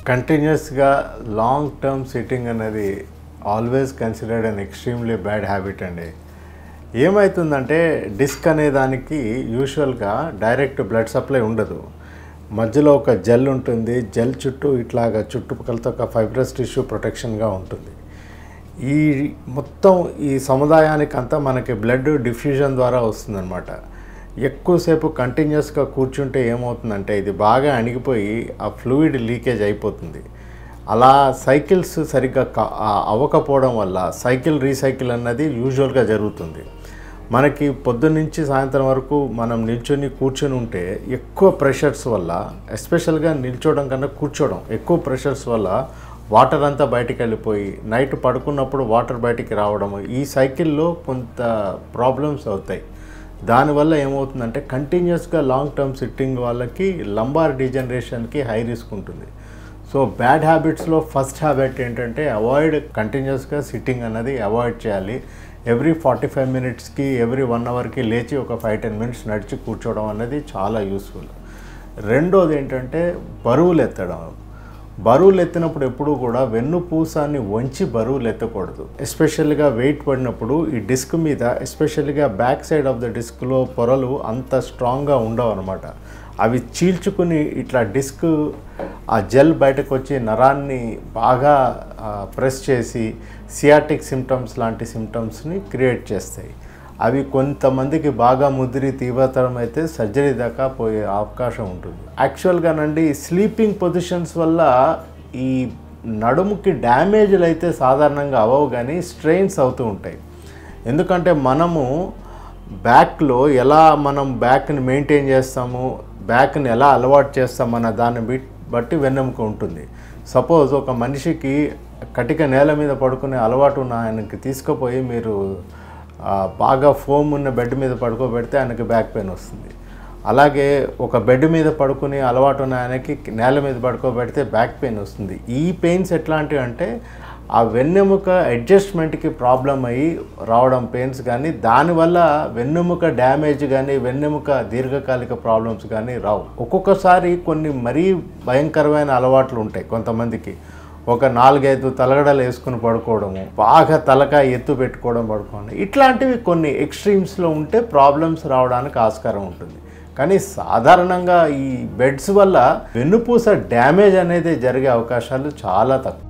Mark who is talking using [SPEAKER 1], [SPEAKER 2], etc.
[SPEAKER 1] కంటిన్యూస్గా long term sitting అనేది always considered an extremely bad habit అండి. ఏమవుతుందంటే డిస్క్ అనే దానికి యూజువల్గా డైరెక్ట్ బ్లడ్ సప్లై ఉండదు. మధ్యలో ఒక జెల్ ఉంటుంది. జెల్ చుట్టూ ఇట్లాగా చుట్టుపక్కలతో ఒక ఫైబ్రస్ టిష్యూ ప్రొటెక్షన్గా ఉంటుంది. ఈ మొత్తం ఈ సముదాయానికి అంతా మనకి బ్లడ్ డిఫ్యూజన్ ద్వారా వస్తుందన్నమాట. ఎక్కువసేపు కంటిన్యూస్గా కూర్చుంటే ఏమవుతుందంటే ఇది బాగా అణిగిపోయి ఆ ఫ్లూయిడ్ లీకేజ్ అయిపోతుంది. అలా సైకిల్స్ సరిగ్గా అవ్వకపోవడం వల్ల సైకిల్ రీసైకిల్ అన్నది యూజువల్గా జరుగుతుంది. మనకి పొద్దున్నుంచి సాయంత్రం వరకు మనం కూర్చొని ఉంటే ఎక్కువ ప్రెషర్స్ వల్ల, ఎస్పెషల్గా నిల్చోవడం కన్నా కూర్చోవడం, ఎక్కువ ప్రెషర్స్ వల్ల వాటర్ అంతా బయటికి వెళ్ళిపోయి నైట్ పడుకున్నప్పుడు వాటర్ బయటికి రావడము, ఈ సైకిల్లో కొంత ప్రాబ్లమ్స్ అవుతాయి. దానివల్ల ఏమవుతుందంటే కంటిన్యూస్గా లాంగ్ టర్మ్ సిట్టింగ్ వాళ్ళకి లంబార్ డీజనరేషన్కి హై రిస్క్ ఉంటుంది. సో బ్యాడ్ హ్యాబిట్స్లో ఫస్ట్ హ్యాబిట్ ఏంటంటే కంటిన్యూస్గా సిట్టింగ్ అన్నది అవాయిడ్ చేయాలి. ఎవ్రీ 45 మినిట్స్కి ఎవ్రీ 1 అవర్కి లేచి ఒక 5-10 మినిట్స్ నడిచి కూర్చోవడం అనేది చాలా యూస్ఫుల్. రెండోది ఏంటంటే బరువులు ఎత్తడం. బరువులు ఎత్తినప్పుడు ఎప్పుడూ కూడా వెన్నుపూసాన్ని వంచి బరువులు ఎత్తకూడదు. ఎస్పెషల్గా వెయిట్ పడినప్పుడు ఈ డిస్క్ మీద, ఎస్పెషల్గా బ్యాక్ సైడ్ ఆఫ్ ద డిస్క్లో పొరలు అంత స్ట్రాంగ్గా ఉండవు అనమాట. అవి చీల్చుకుని ఇట్లా డిస్క్ ఆ జెల్ బయటకు వచ్చి నరాన్ని బాగా ప్రెస్ చేసి సియాటిక్ సిమ్టమ్స్ లాంటి సిమ్టమ్స్ని క్రియేట్ చేస్తాయి. అవి కొంతమందికి బాగా ముదిరి తీవ్రతరం అయితే సర్జరీ దాకా పోయే అవకాశం ఉంటుంది. యాక్చువల్గానండి స్లీపింగ్ పొజిషన్స్ వల్ల ఈ నడుముకి డ్యామేజ్లు అయితే సాధారణంగా అవ్వవు, కానీ స్ట్రెయిన్స్ అవుతూ ఉంటాయి. ఎందుకంటే మనము బ్యాక్లో ఎలా మనం బ్యాక్ని మెయింటైన్ చేస్తాము, బ్యాక్ని ఎలా అలవాటు చేస్తామన్న దాన్ని బట్టి వెన్నెముక ఉంటుంది. సపోజ్ ఒక మనిషికి కటిక నేల మీద పడుకునే అలవాటు ఉన్న ఆయనకి తీసుకుపోయి మీరు బాగా ఫోమ్ ఉన్న బెడ్ మీద పడుకోబెడితే ఆయనకి బ్యాక్ పెయిన్ వస్తుంది. అలాగే ఒక బెడ్ మీద పడుకుని అలవాటు ఉన్న ఆయనకి నేల మీద పడుకోబెడితే బ్యాక్ పెయిన్ వస్తుంది. ఈ పెయిన్స్ ఎట్లాంటివి అంటే ఆ వెన్నెముక అడ్జస్ట్మెంట్కి ప్రాబ్లం అయ్యి రావడం పెయిన్స్, కానీ దానివల్ల వెన్నెముక డ్యామేజ్ కానీ వెన్నెముక దీర్ఘకాలిక ప్రాబ్లమ్స్ కానీ రావు. ఒక్కొక్కసారి కొన్ని మరీ భయంకరమైన అలవాట్లు ఉంటాయి కొంతమందికి. ఒక 4-5 తలగడలు వేసుకుని పడుకోవడము, బాగా తలకాయ ఎత్తు పెట్టుకోవడం, పడుకోవడం, ఇట్లాంటివి కొన్ని ఎక్స్ట్రీమ్స్లో ఉంటే ప్రాబ్లమ్స్ రావడానికి ఆస్కారం ఉంటుంది. కానీ సాధారణంగా ఈ బెడ్స్ వల్ల వెన్నుపూస డ్యామేజ్ అనేది జరిగే అవకాశాలు చాలా తక్కువ.